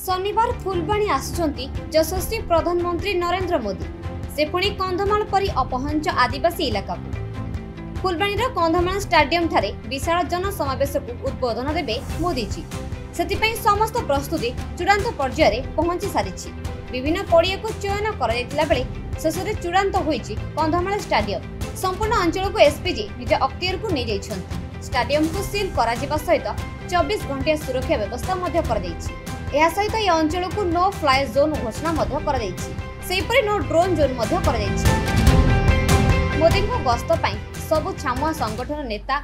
शनिवार फुलबाणी आसुचंती यशस्वी प्रधानमंत्री नरेंद्र मोदी से पुणी कंधमाल परी अपहंच आदिवासी इलाका को फुलबाणी कंधमाल स्टाडियम ठारे विशाल जनसमावेश को उद्बोधन देबे मोदी जी। सेतिपई समस्त प्रस्तुति चूड़ांत पर्यायर पहुंची सारिछि। विभिन्न पड़िया को चयन करा बेले शेष में चूड़ांत होइछि कंधमाल स्टाडियम। संपूर्ण अंचल को एसपीजी निज अख्तियार को नहीं जाइछन्ति। स्टाडियम को सील करा जिबा सहित 24 घंटिया सुरक्षा व्यवस्था मध्य कर दैछि। एहा सहित ए अंचल को नो फ्लाए जोन घोषणा मध्य कर दैछि। सेहिपरि नो ड्रोन जोन मध्य कर दैछि। मोदी को गस्त पई सबु छामुआ संगठन नेता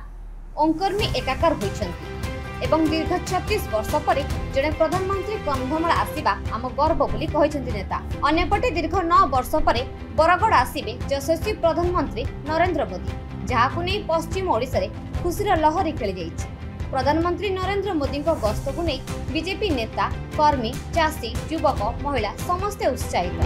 अंकर्मी एकाकार होइछन्ति एवं दीर्घ 36 वर्ष पर जड़े प्रधानमंत्री कंधमाल आसिबा आम गर्व बोली कहिसेंति नेता। अन्यपटे दीर्घ 9 वर्ष पर बरगड़ आसिबे यशस्वी प्रधानमंत्री नरेंद्र मोदी, जहाकु नै पश्चिम ओडिशा रे खुशीर लहरी खेली जाइछि। प्रधानमंत्री नरेंद्र मोदी को गस्त को नहीं बीजेपी नेता, कर्मी, चाषी, युवक, महिला समस्ते उत्साहित।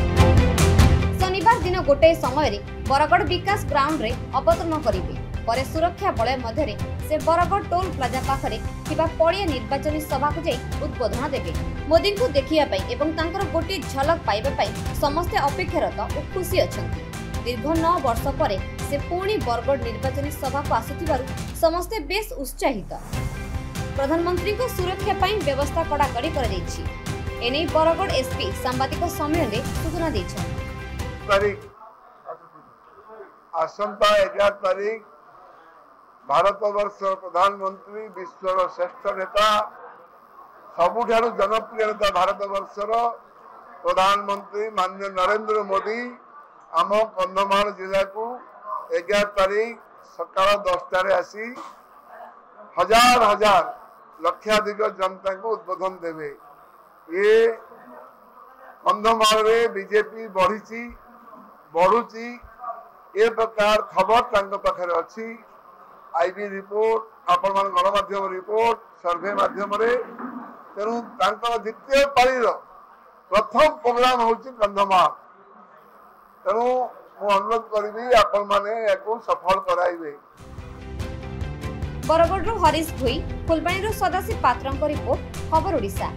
शनिवार दिन गोटे समय बरगड़ विकास ग्राउंड रे अवतरण करेंगे। पर सुरक्षा बलय मध्य से बरगड़ टोल प्लाजा पाखरे थिबा पड़िया निर्वाचनी सभा को जाई उद्बोधन देबे। मोदी को देखिया पई एवं तांकर गोटे झलक पाइबा पई समस्ते अपेक्षारत और खुशी अछंती। दीर्घ 9 वर्ष पर से पुणी बरगड़ निर्वाचनी सभा को आसुथिबारु समस्ते बेस उत्साहित। प्रधानमंत्री को सुरक्षा पई व्यवस्था कड़ाकड़ी कर दैछि। एनै बरगड़ एसपी सांबादिक सम्मेलन रे सूचना दैछन्। आसंता 11 तारीख भारत वर्ष प्रधानमंत्री विश्वर श्रेष्ठ नेता सबुठारु जनप्रिय नेता भारत वर्षर प्रधानमंत्री माननीय नरेंद्र मोदी आम कंधमाल जिला को 11 तारीख सकाळ 10 आसी हजार हजार लक्षाधिक जनता को उद्बोधन देवे। ये कंधमाल रे बीजेपी बढ़ुची ए प्रकार खबर तांको पाखरे अछि। आईबी रिपोर्ट आपण मान गणमाध्यम रिपोर्ट सर्वे माध्यम रे तेणु तांकर द्वितीय पाळीर प्रथम प्रोग्राम होछि कंधमाल। तेणु मु अनुरोध करिबी आपण माने याको सफल कराइबे। बरगड़ हरीश भुई, फुलबाणी सदाशिव पात्र रिपोर्ट, खबर ओडिशा।